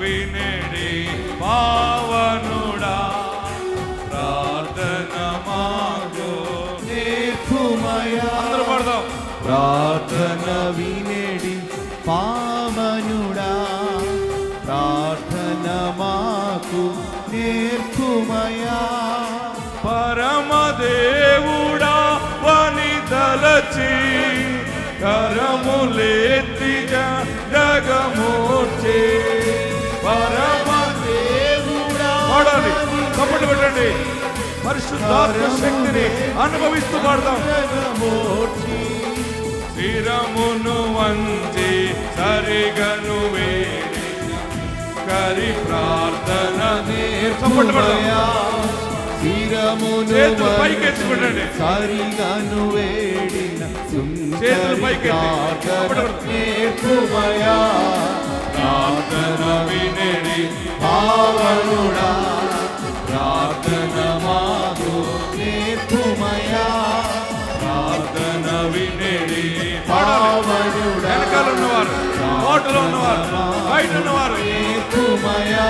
వినేడి పావనుడా ప్రార్థన మాకు నేర్పుమయా. అందరూ పాడదాం. ప్రార్థన వినేడి పావనుడా ప్రార్థన మాకు నేర్పుమయా. పరమదేవుడా వని తలచి కరములెత్తిగా జగమూర్చి పరమదేవుడా పాడాలి. కప్పట్లు పెట్టండి. పరిశుద్ధాత్మ శక్తిని అనుభవిస్తూ పాడదాం. శిరమును వంచి సరిగను వేడి కరి ప్రార్థన కప్పట్లు పెడదాం. చేతులు పైకెత్తి పెట్టండి. సరిగను వేడిన చేతులు పైకెత్తి నేర్పుమయా. ప్రార్థన వినేడి పావనుడా ప్రార్థన మాకు నేర్పుమయా. ప్రార్థన వినేడి పావనుడా. వెనకాల ఉన్నవారు, కోటలో ఉన్నవారు, బయట ఉన్నవారు నేర్పుమయా.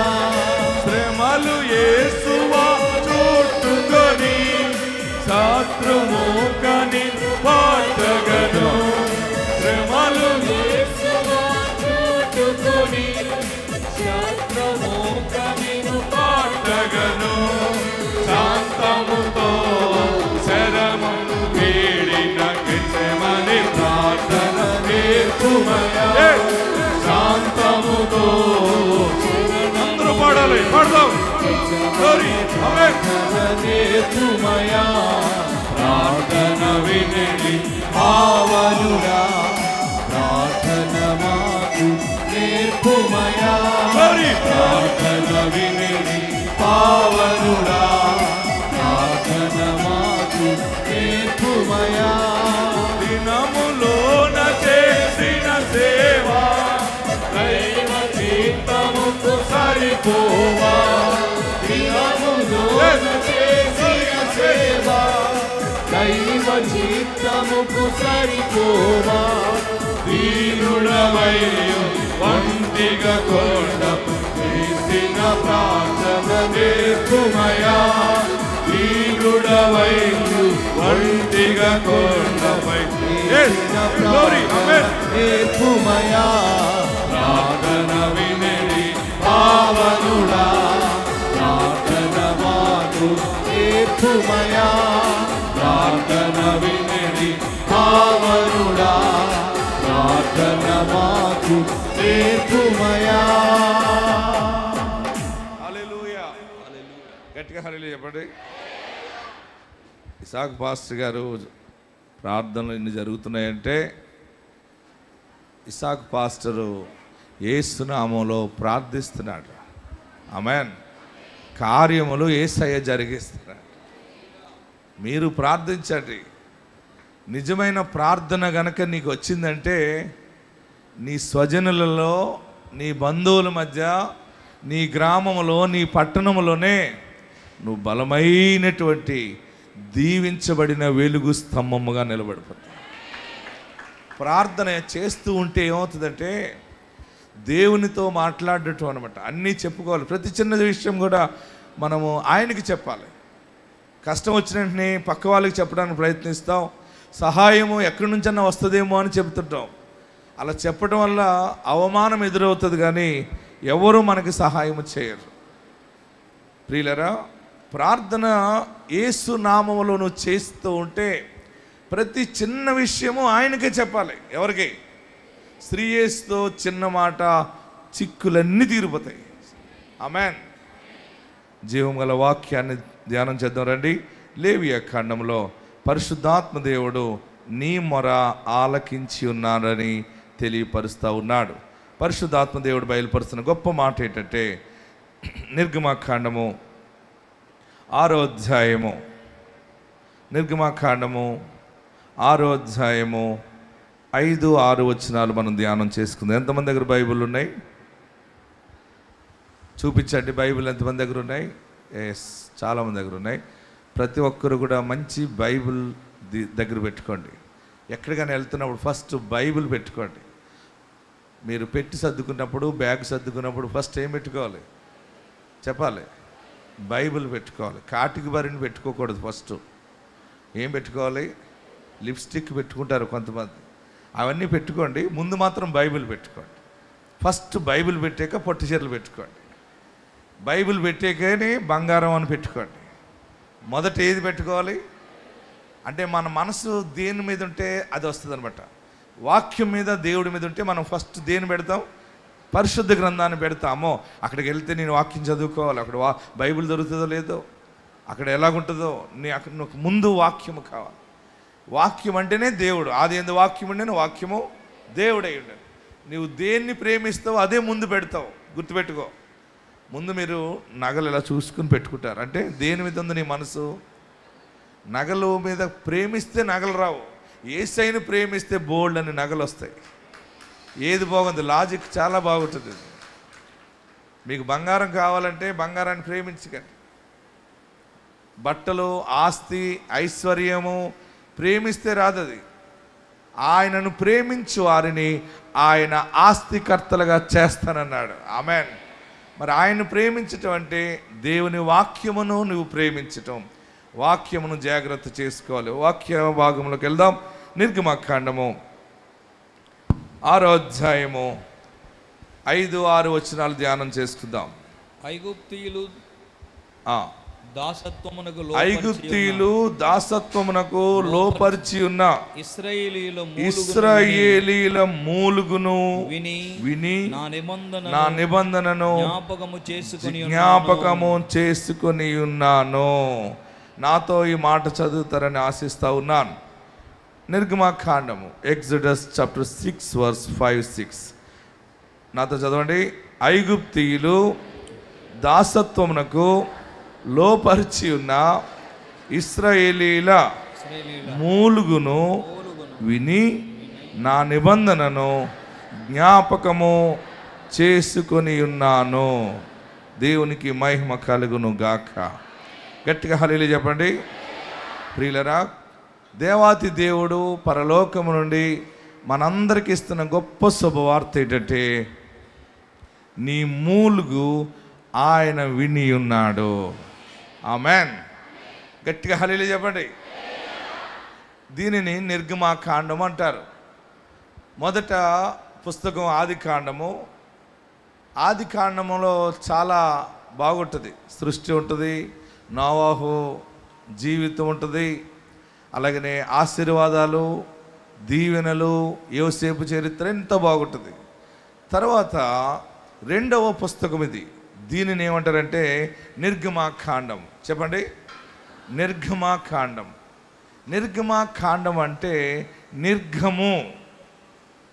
శ్రమలు యేసువా చుట్టుకొని శత్రుముఖని పాటగను. శ్రమలు యేసువా చుట్టుకొని శత్రుముఖని పాటగను. శాంతముతో శరమును వీడిన కిచెమని ప్రార్థన నేర్పుమయా. శాంతముతో అందరూ పాడాలి. పాడదాం. నేర్పుమయా. ప్రార్థన వినేడి పావనుడా ప్రార్థన మాకు నేర్పుమయా. ప్రార్థన వినేడి పావనుడా ప్రార్థన మాకు నేర్పుమయా. దినములోన చేసిన సేవ దైవ చిత్తముకు సరిపోవా. దినములోన చేసిన సేవ దైవ చిత్తముకు సరిపోవా. దీనుడవయ్యు వంటిగా కొండపు చేసిన ప్రార్థన నేర్పుమయా. దీనుడవయ్యు వంటిగా కొండపై నేర్పుమయా. ప్రార్థన వినేడి పావనుడా ప్రార్థన మాకు నేర్పుమయా. ప్రార్థన వినేడి పావనుడా ప్రార్థన మాకు నేర్పుమయా. హల్లెలూయా. గట్టిగా హల్లెలూయా చెప్పండి. ఇసాక్ పాస్టర్ గారు ప్రార్థనలు ఎన్ని జరుగుతున్నాయంటే ఇసాక్ పాస్టరు యేసు నామములో ప్రార్థిస్తున్నాడు. ఆమేన్. కార్యములు యేసయ్య జరిగిస్తున్నాడు. మీరు ప్రార్థించండి. నిజమైన ప్రార్థన గనక నీకు వచ్చిందంటే నీ స్వజనులలో, నీ బంధువుల మధ్య, నీ గ్రామంలో, నీ పట్టణంలోనే నువ్వు బలమైనటువంటి దీవించబడిన వెలుగు స్తంభముగా నిలబడిపోతావు. ప్రార్థన చేస్తూ ఉంటే ఏమవుతుందంటే దేవునితో మాట్లాడటం అనమాట. అన్నీ చెప్పుకోవాలి. ప్రతి చిన్న విషయం కూడా మనము ఆయనకి చెప్పాలి. కష్టం వచ్చిన వెంటనే పక్క వాళ్ళకి చెప్పడానికి ప్రయత్నిస్తాం. సహాయము ఎక్కడి నుంచన్నా వస్తుందేమో అని చెబుతుంటాం. అలా చెప్పడం వల్ల అవమానం ఎదురవుతుంది, కానీ ఎవరు మనకి సహాయం చేయరు. ప్రియులరా, ప్రార్థన యేసు నామములో నువ్వు చేస్తూ ఉంటే ప్రతి చిన్న విషయము ఆయనకే చెప్పాలి. ఎవరికి? శ్రీయేసుతో చిన్న మాట చిక్కులన్నీ తీరిపోతాయి. ఆమేన్. జీవం గల వాక్యాన్ని ధ్యానం చేద్దాం రండి. లేవియా ఖండంలో పరిశుద్ధాత్మ దేవుడు నీ మొర ఆలకించి ఉన్నాడని తెలియపరుస్తూ ఉన్నాడు. పరిశుద్ధాత్మ దేవుడు బయలుపరుస్తున్న గొప్ప మాట ఏంటంటే నిర్గమాకాండము 6వ అధ్యాయము, నిర్గమాకాండము 6వ అధ్యాయము 5, 6 వచనాలు మనం ధ్యానం చేసుకుందాం. ఎంతమంది దగ్గర బైబిల్ ఉన్నాయి? చూపించండి. బైబిల్ ఎంతమంది దగ్గర ఉన్నాయి? ఎస్, చాలామంది దగ్గర ఉన్నాయి. ప్రతి ఒక్కరు కూడా మంచి బైబిల్ దగ్గర పెట్టుకోండి. ఎక్కడికైనా వెళ్తున్నప్పుడు ఫస్ట్ బైబిల్ పెట్టుకోండి. మీరు పెట్టి సర్దుకున్నప్పుడు, బ్యాగ్ సర్దుకున్నప్పుడు ఫస్ట్ ఏం పెట్టుకోవాలి చెప్పాలి? బైబిల్ పెట్టుకోవాలి. కాటికి బారిని పెట్టుకోకూడదు. ఫస్ట్ ఏం పెట్టుకోవాలి? లిప్స్టిక్ పెట్టుకుంటారు కొంతమంది, అవన్నీ పెట్టుకోండి. ముందు మాత్రం బైబిల్ పెట్టుకోండి. ఫస్ట్ బైబిల్ పెట్టాక పొట్టి చీరలు పెట్టుకోండి. బైబిల్ పెట్టాకనే బంగారం అని పెట్టుకోండి. మొదట ఏది పెట్టుకోవాలి అంటే మన మనసు దేని మీద ఉంటే అది వస్తుంది అనమాట. వాక్యం మీద, దేవుడి మీద ఉంటే మనం ఫస్ట్ దేని పెడతాం? పరిశుద్ధ గ్రంథాన్ని పెడతామో. అక్కడికి వెళ్తే నేను వాక్యం చదువుకోవాలి, అక్కడ బైబిల్ దొరుకుతుందో లేదో, అక్కడ ఎలాగుంటుందో, అక్కడ ముందు వాక్యము కావాలి. వాక్యం అంటేనే దేవుడు. ఆది యందు వాక్యం ఉండేను, వాక్యము దేవుడై ఉండేను. నువ్వు దేన్ని ప్రేమిస్తావో అదే ముందు పెడతావు. గుర్తుపెట్టుకో. ముందు మీరు నగలు ఇలా చూసుకుని పెట్టుకుంటారు. అంటే దేని మీద ఉంది నీ మనసు? నగలు మీద ప్రేమిస్తే నగలు రావు. యేసయ్యను ప్రేమిస్తే బోల్డ్ అని నగలు వస్తాయి. ఏది బాగుంది? లాజిక్ చాలా బాగుంటుంది. మీకు బంగారం కావాలంటే బంగారాన్ని ప్రేమించకండి. బట్టలు, ఆస్తి, ఐశ్వర్యము ప్రేమిస్తే రాదది. ఆయనను ప్రేమించు వారిని ఆయన ఆస్తికర్తలుగా చేస్తానన్నాడు. ఆమెన్. మరి ఆయన్ను ప్రేమించటం అంటే దేవుని వాక్యమును నువ్వు ప్రేమించటం. వాక్యమును జాగ్రత్త చేసుకోవాలి. వాక్య భాగంలోకి వెళ్దాం. నిర్గమకాండము 6వ అధ్యాయము 5-6 వచనాలు ధ్యానం చేసుకుందాం. ఐగుప్తీయులు దాసత్వమునకు లోపరిచి ఉన్న ఇశ్రాయేలీయుల మూలుగును విని నా నిబంధనను జ్ఞాపకము చేసుకొని ఉన్నాను. నాతో ఈ మాట చదువుతారని ఆశిస్తా ఉన్నాను. నిర్గమకాండము, ఎగ్జోడస్ చాప్టర్ 6 verse 5-6. నాతో చదవండి. ఐగుప్తీయులు దాసత్వమునకు లోపరిచి ఉన్న ఇశ్రాయేలీల మూలుగును విని నా నిబంధనను జ్ఞాపకము చేసుకొని ఉన్నాను. దేవునికి మహిమ కలుగును గాక. గట్టిగా హల్లెలూయా చెప్పండి. ప్రియులరా, దేవాతి దేవుడు పరలోకము నుండి మనందరికి ఇస్తున్న గొప్ప శుభవార్త ఏంటంటే నీ మూలుగు ఆయన విని ఉన్నాడు. ఆమెన్. గట్టిగా హల్లెలూయా చెప్పండి. దీనిని నిర్గమకాండం అంటారు. మొదట పుస్తకం ఆదికాండము. ఆదికాండములో చాలా బాగుంటుంది. సృష్టి ఉంటుంది, నోవాహు జీవితం ఉంటుంది, అలాగనే ఆశీర్వాదాలు, దీవెనలు, యోసేపు చరిత్ర ఎంత బాగుంటుంది. తర్వాత రెండవ పుస్తకం ఇది. దీనిని ఏమంటారంటే నిర్గమకాండం. చెప్పండి, నిర్గమకాండం. నిర్గమకాండం అంటే నిర్గము.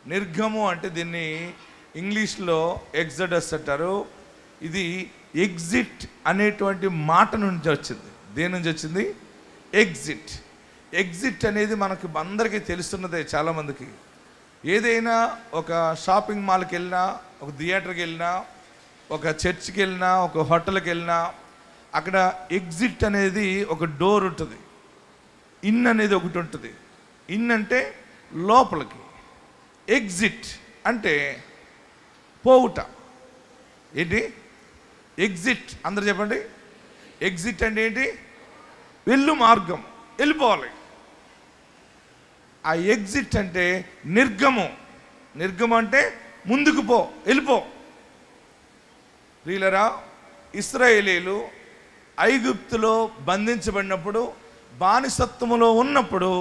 నిర్గము అంటే దీన్ని ఇంగ్లీష్లో ఎగ్జడస్ అంటారు. ఇది ఎగ్జిట్ అనేటువంటి మాట నుంచి వచ్చింది. దేని నుంచి వచ్చింది? ఎగ్జిట్. ఎగ్జిట్ అనేది మనకు అందరికీ తెలుస్తున్నదే. చాలామందికి ఏదైనా ఒక షాపింగ్ మాల్కి వెళ్ళినా, ఒక థియేటర్కి వెళ్ళినా, ఒక చర్చ్కి వెళ్ళినా, ఒక హోటల్కి వెళ్ళినా అక్కడ ఎగ్జిట్ అనేది ఒక డోర్ ఉంటుంది. ఇన్ అనేది ఒకటి ఉంటుంది. ఇన్ అంటే లోపలికి, ఎగ్జిట్ అంటే పోవుట. ఏంటి ఎగ్జిట్? అందరు చెప్పండి. ఎగ్జిట్ అంటే ఏంటి? వెళ్ళు మార్గం, వెళ్ళిపోవాలి. ఆ ఎగ్జిట్ అంటే నిర్గమం. నిర్గమం అంటే ముందుకు పో, వెళ్ళిపో. ప్రియులరా, ఇశ్రాయేలీలు ఐగుప్తులో బంధించబడినప్పుడు, బానిసత్వములో ఉన్నప్పుడు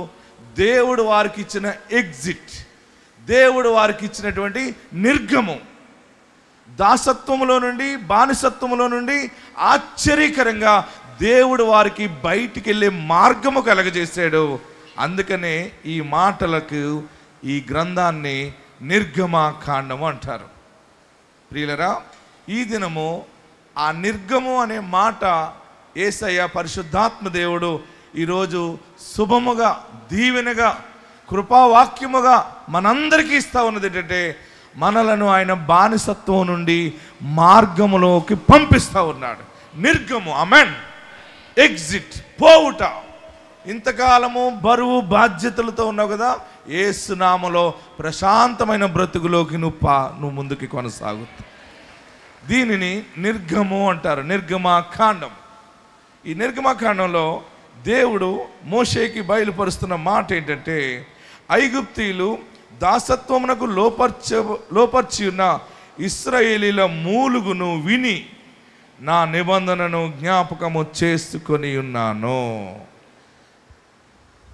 దేవుడు వారికి ఇచ్చిన ఎగ్జిట్, దేవుడు వారికి ఇచ్చినటువంటి నిర్గమం. దాసత్వములో నుండి, బానిసత్వములో నుండి ఆశ్చర్యకరంగా దేవుడు వారికి బయటికి వెళ్ళే మార్గము కలగజేశాడు. అందుకనే ఈ మాటలకు ఈ గ్రంథాన్ని నిర్గమకాండము అంటారు. ప్రియులరా, ఈ దినము ఆ నిర్గము అనే మాట యేసయ్య పరిశుద్ధాత్మ దేవుడు ఈరోజు శుభముగా, దీవెనగా, కృపావాక్యముగా మనందరికీ ఇస్తా ఉన్నది ఏంటంటే మనలను ఆయన బానిసత్వం నుండి మార్గములోకి పంపిస్తూ ఉన్నాడు. నిర్గము, ఆమెన్. ఎగ్జిట్, పోవుట. ఇంతకాలము బరువు బాధ్యతలతో ఉన్నావు కదా, యేసు నామములో ప్రశాంతమైన బ్రతుకులోకి నువ్వు ముందుకి కొనసాగుతావు. దీనిని నిర్గము అంటారు, నిర్గమాకాండం. ఈ నిర్గమాకాండంలో దేవుడు మోషేకి బయలుపరుస్తున్న మాట ఏంటంటే, ఐగుప్తీయులు దాసత్వమునకు లోపర్చి ఉన్న ఇశ్రాయేలీల మూలుగును విని నా నిబంధనను జ్ఞాపకము చేసుకొని ఉన్నాను.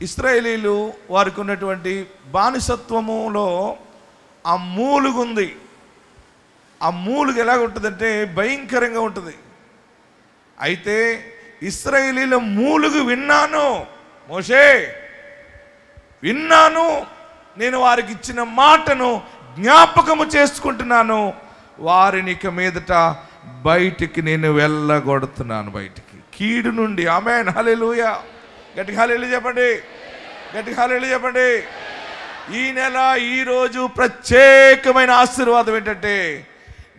ఇశ్రాయేలీలు వారికి ఉన్నటువంటి బానిసత్వములో ఆ మూలుగు ఉంది. ఆ మూలుగు ఎలాగ ఉంటుందంటే భయంకరంగా ఉంటుంది. అయితే ఇశ్రాయేలీల మూలుగు విన్నాను మోషే, విన్నాను, నేను వారికి ఇచ్చిన మాటను జ్ఞాపకము చేసుకుంటున్నాను, వారిని ఇక మీదట బయటికి నేను వెళ్ళగొడుతున్నాను, బయటికి కీడు నుండి. ఆమేన్, హల్లెలూయా. గట్టిగా హల్లెలూయా చెప్పండి, గట్టిగా హల్లెలూయా చెప్పండి. ఈ నెల ఈరోజు ప్రత్యేకమైన ఆశీర్వాదం ఏంటంటే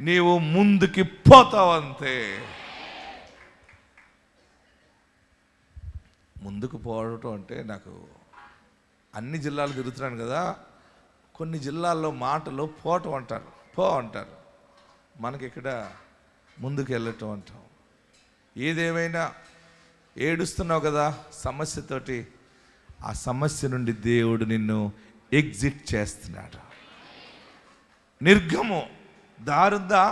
నీవు ముందుకి పోతావు అంతే. ముందుకు పోవటం అంటే, నాకు అన్ని జిల్లాలు తిరుగుతున్నాను కదా, కొన్ని జిల్లాల్లో మాటలో పోవటం అంటారు, పో అంటారు. మనకి ఇక్కడ ముందుకు వెళ్ళటం అంటాం. ఏదేమైనా ఏడుస్తున్నావు కదా సమస్యతోటి, ఆ సమస్య నుండి దేవుడు నిన్ను ఎగ్జిట్ చేస్తున్నాడు. నిర్గము దారుందా?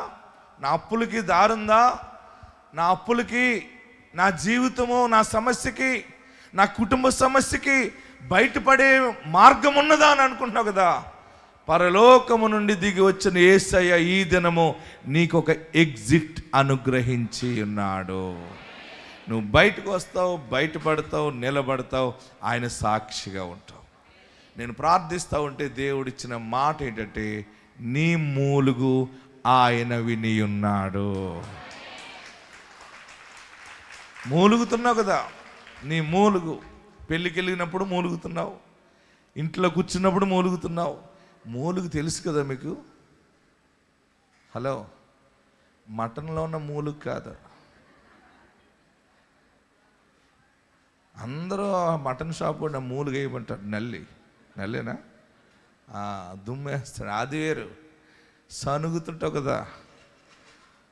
నా అప్పులకి దారుందా? నా అప్పులకి, నా జీవితము, నా సమస్యకి, నా కుటుంబ సమస్యకి బయటపడే మార్గం ఉన్నదా అని అనుకుంటున్నావు కదా, పరలోకము నుండి దిగి వచ్చిన యేసయ్య ఈ దినము నీకు ఒక ఎగ్జిట్ అనుగ్రహించి ఉన్నాడు. నువ్వు బయటకు వస్తావు, బయటపడతావు, నిలబడతావు, ఆయన సాక్షిగా ఉంటావు. నేను ప్రార్థిస్తూ ఉంటే దేవుడిచ్చిన మాట ఏంటంటే, నీ మూలుగు ఆయన విని ఉన్నాడు. మూలుగుతున్నావు కదా, నీ మూలుగు, పెళ్ళికి వెళ్ళినప్పుడు మూలుగుతున్నావు, ఇంట్లో కూర్చున్నప్పుడు మూలుగుతున్నావు. మూలుగు తెలుసు కదా మీకు? హలో, మటన్లో ఉన్న మూలుగు కాదు. అందరూ మటన్ షాప్ ఉన్న మూలుగు వేయమంటారు, నల్లేనా దుమ్మేస్తాడు, అది వేరు. సనుగుతుంటావు కదా,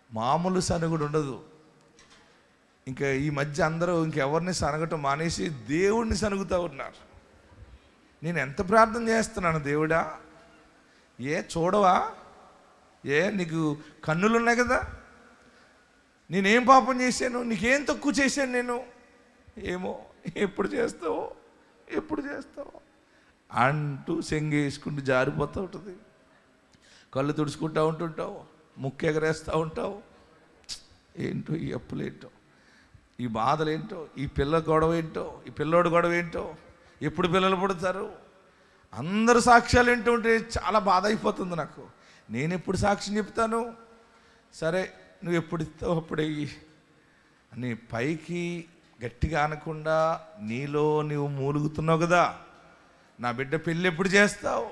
మామూలు సనుగుడు ఉండదు. ఇంకా ఈ మధ్య అందరూ ఇంకెవరిని సనగటం మానేసి దేవుడిని సనుగుతూ ఉన్నారు. నేను ఎంత ప్రార్థన చేస్తున్నాను, దేవుడా చూడవా? నీకు కన్నులు ఉన్నాయి కదా, నేనేం పాపం చేశాను, నీకేం తక్కువ చేశాను నేను? ఏమో, ఎప్పుడు చేస్తావు అంటూ సెంగేసుకుంటూ జారిపోతూ ఉంటుంది. కళ్ళు తుడుచుకుంటూ ఉంటుంటావు, ముక్కు ఎగరేస్తూ ఉంటావు. ఏంటో ఈ అప్పులేంటో, ఈ బాధలేంటో, ఈ పిల్ల గొడవ ఏంటో, ఈ పిల్లోడు గొడవ ఏంటో, ఎప్పుడు పిల్లలు పుడతారు, అందరు సాక్ష్యాలు ఏంటో ఉంటే చాలా బాధ అయిపోతుంది నాకు. నేను ఎప్పుడు సాక్ష్యం చెప్తాను? సరే, నువ్వు ఎప్పుడు ఇస్తావు అప్పుడే అని పైకి గట్టిగా అనకుండా నీలో నువ్వు మూలుగుతున్నావు కదా. నా బిడ్డ పెళ్ళి ఎప్పుడు చేస్తావు?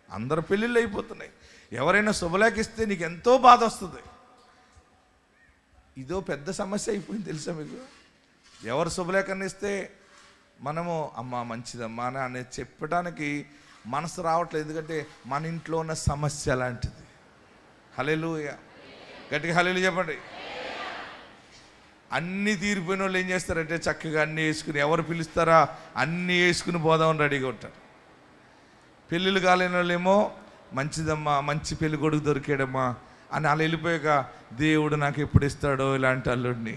అందరు పెళ్ళిళ్ళు అయిపోతున్నాయి. ఎవరైనా శుభలేఖిస్తే నీకు ఎంతో బాధ వస్తుంది. ఇదో పెద్ద సమస్య అయిపోయింది తెలుసా మీకు? ఎవరు శుభలేఖని ఇస్తే మనము అమ్మ మంచిదమ్మా అని చెప్పడానికి మనసు రావట్లేదు, ఎందుకంటే మన ఇంట్లో ఉన్న సమస్య లాంటిది. హల్లెలూయా, గట్టిగా హల్లెలూయా చెప్పండి. అన్నీ తీరిపోయిన వాళ్ళు ఏం చేస్తారంటే చక్కగా అన్నీ వేసుకుని, ఎవరు పిలుస్తారా అన్నీ వేసుకుని పోదామని రెడీగా ఉంటారు. పెళ్ళిళ్ళు కాలేని వాళ్ళేమో మంచిదమ్మా, మంచి పెళ్ళి కొడుకు దొరికాడమ్మా అని అలా వెళ్ళిపోయాక, దేవుడు నాకు ఎప్పుడు ఇస్తాడో ఇలాంటి అల్లుడిని,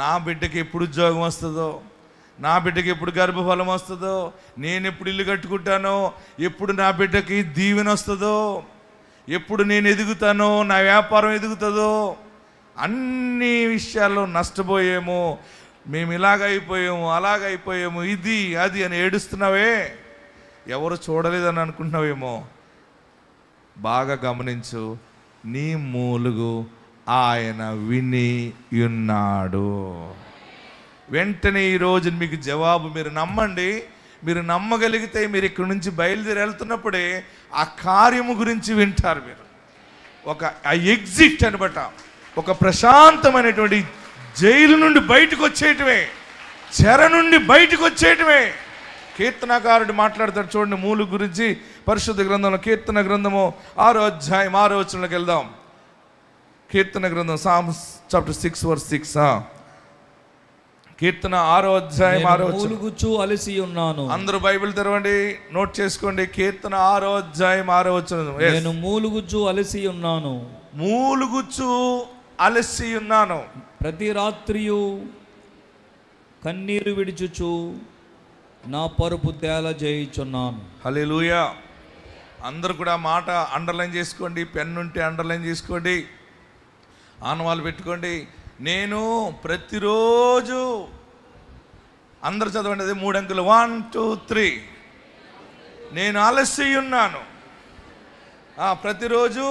నా బిడ్డకి ఎప్పుడు ఉద్యోగం వస్తుందో, నా బిడ్డకి ఎప్పుడు గర్భఫలం వస్తుందో, నేను ఎప్పుడు ఇల్లు కట్టుకుంటానో, ఎప్పుడు నా బిడ్డకి దీవెన వస్తుందో, ఎప్పుడు నేను ఎదుగుతానో, నా వ్యాపారం ఎదుగుతుందో, అన్ని విషయాల్లో నష్టపోయేమో, మేము ఇలాగైపోయాము అలాగైపోయాము ఇది అది అని ఏడుస్తున్నావే, ఎవరు చూడలేదని అనుకుంటున్నావేమో. బాగా గమనించు, నీ మూలుగు ఆయన విని ఉన్నాడు. వెంటనే ఈరోజు మీకు జవాబు మీరు నమ్మండి. మీరు నమ్మగలిగితే మీరు ఇక్కడి నుంచి బయలుదేరి వెళ్తున్నప్పుడే ఆ కార్యము గురించి వింటారు. మీరు ఒక ఎగ్జిట్ అనబట, ఒక ప్రశాంతమైనటువంటి జైలు నుండి బయటకు వచ్చేయటమే. చెర నుండి బయటకు వచ్చేయటమే. కీర్తనకారుడు మాట్లాడతాడు చూడండి మూలుగు గురించి పరిశుద్ధ గ్రంథంలో. కీర్తన గ్రంథము 6వ అధ్యాయం 6వ వచనంలోకి వెళ్దాం. కీర్తన గ్రంథం Psalms chapter 6 verse 6. కీర్తన 6వ అధ్యాయం 6వ వచనం. మూలుగుచు అలసి ఉన్నాను. అందరూ బైబిల్ తెరవండి, నోట్ చేసుకోండి. కీర్తన 6వ అధ్యాయం 6వ వచనం. నేను మూలుగుచు అలసి ఉన్నాను. మూలుగుచు అలసి ఉన్నాను. ప్రతి రాత్రియు కన్నీరు విడిచుచు నా పరుపు తేల చేయుచున్నాను. హల్లెలూయా. అందరూ కూడా మాట అండర్లైన్ చేసుకోండి, పెన్ ఉంటే అండర్లైన్ చేసుకోండి, ఆనవాళ్ళు పెట్టుకోండి. నేను ప్రతిరోజు, అందరు చదవండి అది 3 అంకెలు, 1 2 3. నేను అలసి ఉన్నాను. ప్రతిరోజు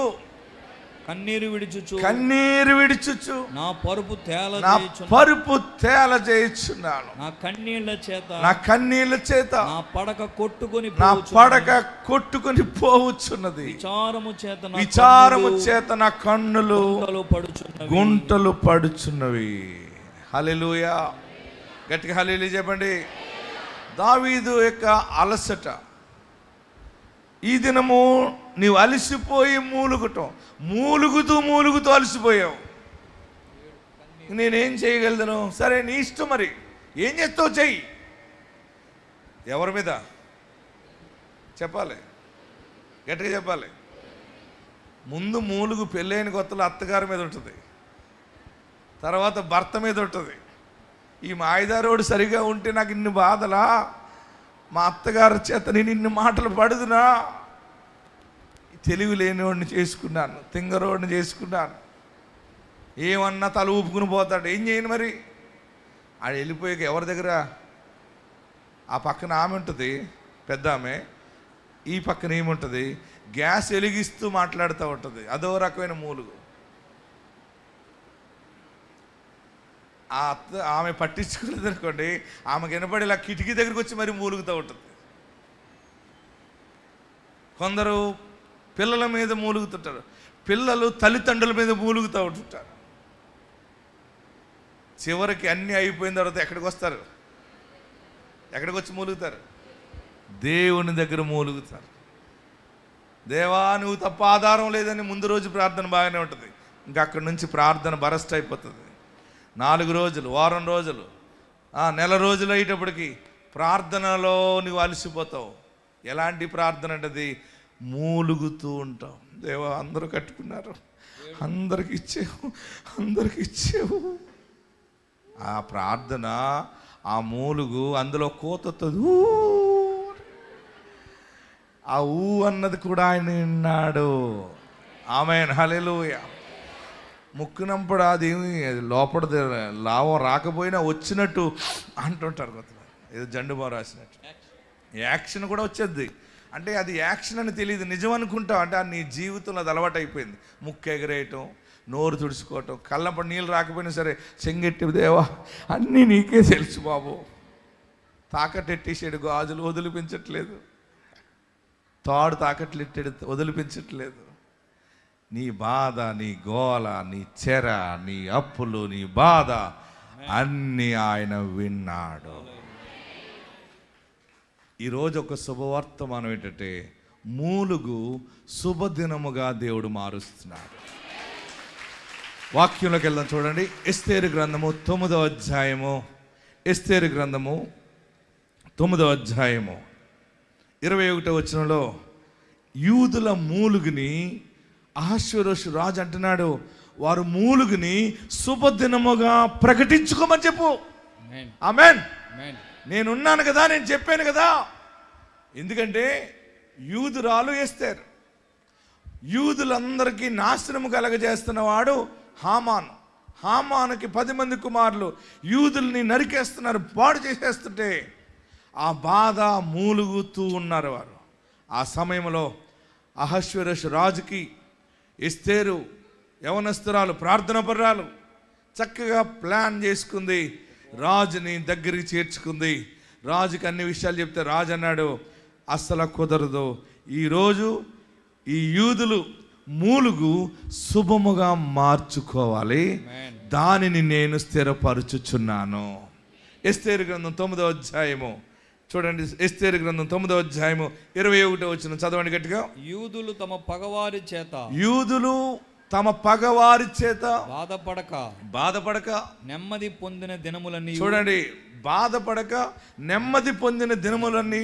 కన్నీరు విడిచుచు నా పరుపు తేల చేయుచున్నాను. నా కన్నీళ్ల చేత నా పడక కొట్టుకొని పోవచ్చున్నది. విచారము చేత నా కన్నులు గుంటలు పడుచున్నవి. హల్లెలూయా. గట్టిగా హల్లెలూయా చెప్పండి. దావీదు యొక్క అలసట. ఈ దినము నీవు అలసిపోయి మూలుగుతూ అలసిపోయావు. నేనేం చేయగలను? సరే నీ ఇష్టం, మరి ఏం చేస్తావు చెయ్యి. ఎవరి మీద చెప్పాలి? గట్టిగా చెప్పాలి. ముందు మూలుగు పెళ్ళైన కొత్తలో అత్తగారి మీద ఉంటుంది, తర్వాత భర్త మీద ఉంటుంది. ఈ మాయదారోడు సరిగా ఉంటే నాకు ఇన్ని బాధలా, మా అత్తగారి చేత నేను ఇన్ని మాటలు పడుదునా, తెలివి లేనివాడిని చేసుకున్నాను, తింగరోడిని చేసుకున్నాను, ఏమన్నా తల ఊపుకుని పోతాడు. ఏం చేయను మరి? ఆడ వెళ్ళిపోయాక ఎవరి దగ్గర? ఆ పక్కన ఆమె ఉంటుంది, పెద్ద ఆమె, ఈ పక్కన ఏముంటుంది? గ్యాస్ వెలిగిస్తూ మాట్లాడుతూ ఉంటుంది. అదో రకమైన మూలుగు. ఆమె పట్టించుకోలేదు అనుకోండి, ఆమెకు వినపడి ఇలా కిటికీ దగ్గరికి వచ్చి మరి మూలుగుతూ ఉంటుంది. కొందరు పిల్లల మీద మూలుగుతుంటారు, పిల్లలు తల్లిదండ్రుల మీద మూలుగుతూ ఉంటుంటారు. చివరికి అన్నీ అయిపోయిన తర్వాత ఎక్కడికి వస్తారు? ఎక్కడికి వచ్చి మూలుగుతారు? దేవుని దగ్గర మూలుగుతారు. దేవా నువ్వు తప్ప ఆధారం లేదని ముందు రోజు ప్రార్థన బాగానే ఉంటుంది, ఇంకా అక్కడి నుంచి ప్రార్థన బరస్ట్ అయిపోతుంది. 4 రోజులు, వారం రోజులు, నెల రోజులు అయ్యేటప్పటికి ప్రార్థనలో నువ్వు అలసిపోతావు. ఎలాంటి ప్రార్థన అంటే మూలుగుతూ ఉంటావు. దేవా అందరూ కట్టుకున్నారు, అందరికి ఇచ్చేవు. ఆ ప్రార్థన, ఆ మూలుగు, అందులో కోతొత్తది. ఆ అన్నది కూడా ఆయన విన్నాడు. ఆమేన్. హల్లెలూయా. ముక్కునంపడు అది లోపల లాభం రాకపోయినా వచ్చినట్టు అంటుంటారు కొంతమంది, ఏదో జండుబాం రాసినట్టు. యాక్షన్ కూడా వచ్చేది. అంటే అది యాక్షన్ అని తెలియదు, నిజం అనుకుంటాం. అంటే నీ జీవితంలో అది అలవాటు అయిపోయింది. ముక్కు ఎగరేయటం, నోరు తుడుచుకోవటం, కళ్ళంపడి నీళ్ళు రాకపోయినా సరే చెంగెట్టి, దేవా అన్నీ నీకే తెలుసు బాబు. తాకట్టెట్టేసాడు, గాజులు వదిలిపించట్లేదు, తాడు తాకట్లు ఎట్టాడు, వదిలిపించట్లేదు. నీ బాధ, నీ గోల, నీ చెర, నీ అప్పులు, నీ బాధ అన్నీ ఆయన విన్నాడు. ఈరోజు ఒక శుభవర్తమానం ఏంటంటే, మూలుగు శుభదినముగా దేవుడు మారుస్తున్నాడు. వాక్యంలోకి వెళ్దాం చూడండి. ఎస్తేరు గ్రంథము 9వ అధ్యాయము, ఎస్తేరు గ్రంథము 9వ అధ్యాయము 21వ వచనంలో యూదుల మూలుగుని అహష్వేరోషు రాజు అంటున్నాడు, వారు మూలుగుని శుభదినముగా ప్రకటించుకోమని చెప్పు. ఆమేన్. నేనున్నాను కదా, నేను చెప్పాను కదా. ఎందుకంటే యూదురాలు ఎస్తేరు, యూదులందరికీ నాశనము కలగజేస్తున్నవాడు హామాను. హామానుకి 10 మంది కుమారులు యూదుల్ని నరికేస్తున్నారు, పాడు చేసేస్తుంటే ఆ బాధ మూలుగుతూ ఉన్నారు వారు. ఆ సమయంలో అహష్వేరోషు రాజుకి ఎస్తేరు యవనస్తురాలు, ప్రార్థనాపరురాలు, చక్కగా ప్లాన్ చేసుకుంది, రాజుని దగ్గరికి చేర్చుకుంది. రాజుకి అన్ని విషయాలు చెప్తే రాజు అన్నాడు, అస్సలు కుదరదు. ఈరోజు ఈ యూదులు మూలుగు శుభముగా మార్చుకోవాలి, దానిని నేను స్థిరపరచుచున్నాను. ఎస్తేరు గ్రంథం 9వ అధ్యాయము చూడండి. ఎస్తేరు గ్రంథం 9వ అధ్యాయము 21వ వచనం చదవండి గట్టిగా. యూదులు తమ పగవారి చేత బాధపడక నెమ్మది పొందిన దినములన్నీ చూడండి. బాధపడక నెమ్మది పొందిన దినములన్నీ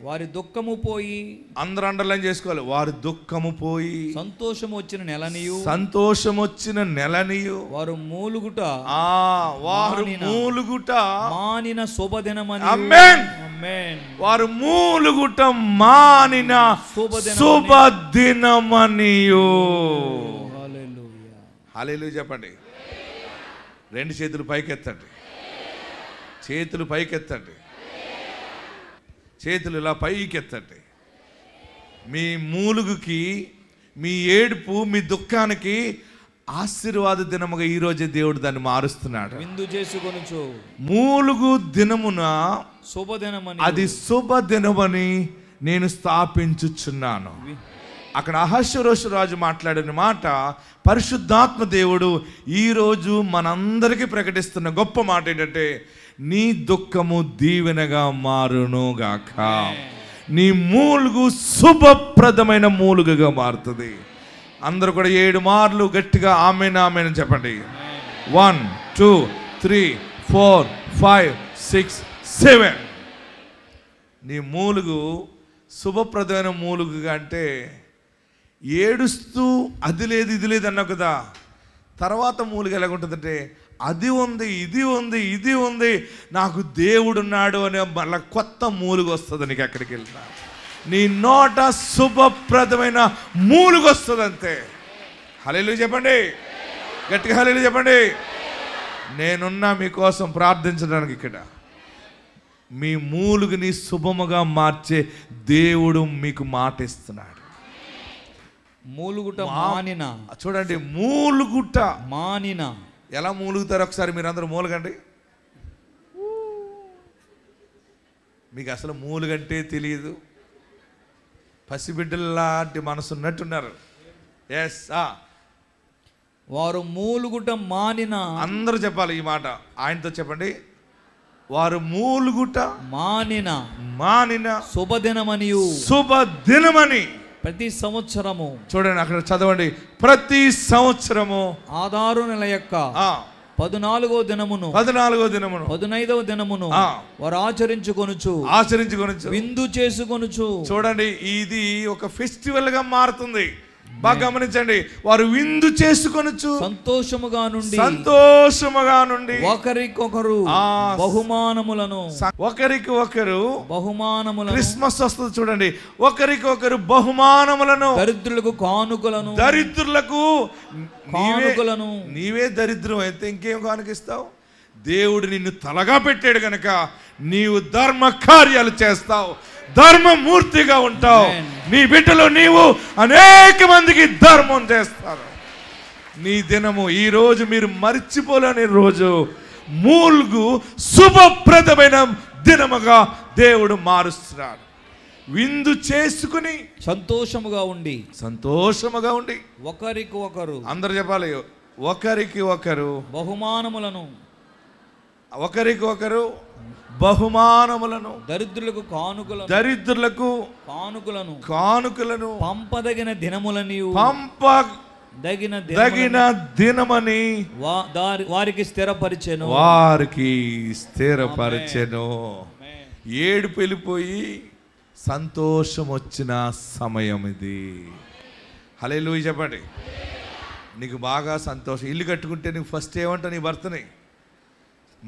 వారి దుఃఖము పోయి, అందరూ అండర్లైన్ చేసుకోవాలి, వారి దుఃఖము పోయి సంతోషం వచ్చిన నెలనియు వారు మూలుగుట మానిన శుభదినమని. ఆమేన్. వారు మూలుగుట మానిన శుభదినమనియు. హల్లెలూయా చెప్పండి. రెండు చేతులు పైకెత్తండి. చేతులు పైకెత్తండి. చేతులు ఇలా పైకెత్తండి. మీ మూలుగుకి, మీ ఏడుపు, మీ దుఃఖానికి ఆశీర్వాద దినముగా ఈరోజే దేవుడు దాన్ని మారుస్తున్నాడు. విందు చేసుకొనుచు మూలుగు దినమున శుభదినమని, అది శుభదినమని నేను స్థాపించుచున్నాను. అక్కడ అహష్వేరోషు రాజు మాట్లాడిన మాట పరిశుద్ధాత్మ దేవుడు ఈరోజు మనందరికీ ప్రకటిస్తున్న గొప్ప మాట ఏంటంటే, నీ దుఃఖము దీవెనగా మారునుగాక. నీ మూలుగు శుభప్రదమైన మూలుగుగా మారుతుంది. అందరూ కూడా 7 మార్లు గట్టిగా ఆమేన్ ఆమేన్ అని చెప్పండి. 1 2 3 4 5 6 7. నీ మూలుగు శుభప్రదమైన మూలుగుగా అంటే, ఏడుస్తూ అది లేదు ఇది లేదు అన్నావు కదా, తర్వాత మూలుగు ఎలాగుంటుందంటే, అది ఉంది ఇది ఉంది ఇది ఉంది, నాకు దేవుడున్నాడు అనే మళ్ళీ కొత్త మూలుగు వస్తుంది. నీకు ఎక్కడికి వెళ్తా నీ నోట శుభప్రదమైన మూలుగు వస్తుంది అంతే. హల్లెలూయా చెప్పండి గట్టిగా. హల్లెలూయా చెప్పండి. నేనున్నా మీకోసం ప్రార్థించడానికి. ఇక్కడ మీ మూలుగుని శుభముగా మార్చే దేవుడు మీకు మాట ఇస్తున్నాడు. మూలుగుట మానిన. చూడండి, మూలుగుట మానిన. ఎలా మూలుగుతారు ఒకసారి మీరు అందరూ మూలుగండి. మీకు అసలు మూలుగంటే తెలియదు. పసిబిడ్డలాంటి మనసు ఉన్నట్టున్నారు. ఎస్. వారు మూలుగుట మానిన. అందరూ చెప్పాలి ఈ మాట ఆయనతో చెప్పండి. వారు మూలుగుట మానిన శుభదినమని ప్రతి సంవత్సరము. చూడండి అక్కడ చదవండి. ప్రతి సంవత్సరము ఆదారు నెల యొక్క 14వ దినమును 15వ దినమును వారు ఆచరించుకొనుచు విందు చేసుకొనుచు. చూడండి, ఇది ఒక ఫెస్టివల్ గా మారుతుంది. బాగా గమనించండి. వారు విందు చేసుకొనుచు సంతోషముగా నుండి ఒకరికొకరు బహుమానములను. క్రిస్మస్ వస్తుంది చూడండి. ఒకరికొకరు బహుమానములను. దరిద్రులకు కానుకలను. నీవే దరిద్రం అయితే ఇంకేం కానుకిస్తావు? దేవుడు నిన్ను తలగా పెట్టాడు కనుక నీవు ధర్మ కార్యాలు చేస్తావు, ధర్మమూర్తిగా ఉంటావు. నీ బిడ్డలో నీవు అనేక మందికి ధర్మం చేస్తారు. నీ దినము ఈ రోజు మీరు మర్చిపోలేని రోజు. మూలుగు శుభప్రదమైన దినముగా దేవుడు మారుస్తున్నాడు. విందు చేసుకుని సంతోషముగా ఉండి ఒకరికి ఒకరు. అందరు చెప్పాలి, ఒకరికి ఒకరు బహుమానములను. దరిద్రులకు కానుకలను పంపదగిన దినమని వారికి స్థిరపరిచెను. ఏడుపు వెళ్ళిపోయి సంతోషం వచ్చిన సమయం ఇది. హల్లెలూయా చెప్పండి. నీకు బాగా సంతోషం. ఇల్లు కట్టుకుంటే నీకు ఫస్ట్ ఏమంటావు? నీ భర్తని.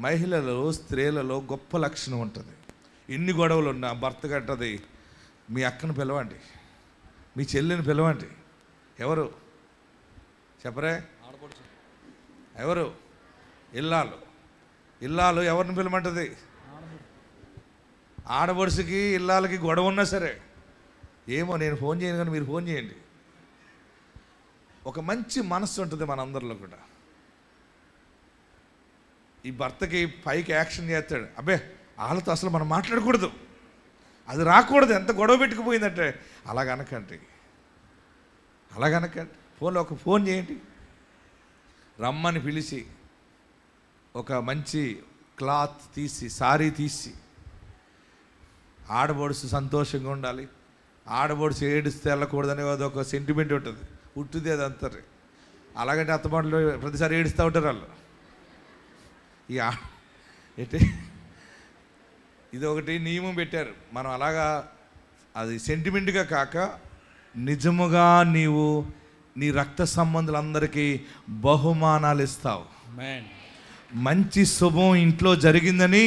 మహిళలలో, స్త్రీలలో గొప్ప లక్షణం ఉంటుంది. ఎన్ని గొడవలు ఉన్నా భర్త కట్టది, మీ అక్కను పిలవండి, మీ చెల్లిని పిలవండి. ఎవరు చెప్పరే? ఎవరు? ఇల్లాలు ఎవరిని పిలమంటుంది? ఆడబడుసుకి ఇల్లాలకి గొడవ ఉన్నా సరే, ఏమో నేను ఫోన్ చేయను కానీ మీరు ఫోన్ చేయండి. ఒక మంచి మనస్సు ఉంటుంది మనందరిలో కూడా. ఈ భర్తకి పైకి యాక్షన్ చేస్తాడు, అబ్బే వాళ్ళతో అసలు మనం మాట్లాడకూడదు, అది రాకూడదు, ఎంత గొడవ పెట్టుకుపోయిందంటే అలాగనకండి. ఫోన్లో ఒక ఫోన్ చేయండి, రమ్మని పిలిచి ఒక మంచి క్లాత్ తీసి, సారీ తీసి, ఆడబడుసు సంతోషంగా ఉండాలి, ఆడబడుసు ఏడుస్తే వెళ్ళకూడదని అదొక సెంటిమెంట్ ఉంటుంది, ఉట్టిది అది అంటారు. అలాగంటే అత్తమాటలు ప్రతిసారి ఏడుస్తూ ఉంటారు వాళ్ళు. ఏంటి ఇది ఒకటి నియమం పెట్టారు. మనం అలాగా అది సెంటిమెంట్గా కాక నిజముగా నీవు నీ రక్త సంబంధులందరికీ బహుమానాలు ఇస్తావు. మంచి శుభం ఇంట్లో జరిగిందని,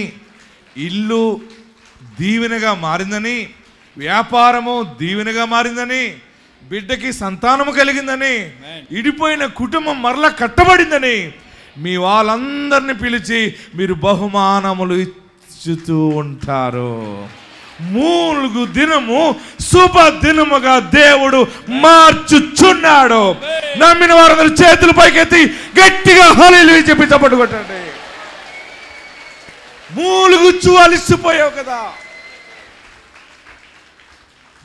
ఇల్లు దీవెనగా మారిందని, వ్యాపారము దీవెనగా మారిందని, బిడ్డకి సంతానము కలిగిందని, ఇడిపోయిన కుటుంబం మరలా కట్టబడిందని మీ వాళ్ళందరినీ పిలిచి మీరు బహుమానములు ఇచ్చుతూ ఉంటారు. 3 దినము శుభ దినముగా దేవుడు మార్చుచున్నాడు. నమ్మిన వారందరూ చేతులు పైకెత్తి గట్టిగా హల్లెలూయా చెప్పి చప్పట్లు కొట్టండి. మూలుగుచ్చు అలిసిపోయావు కదా,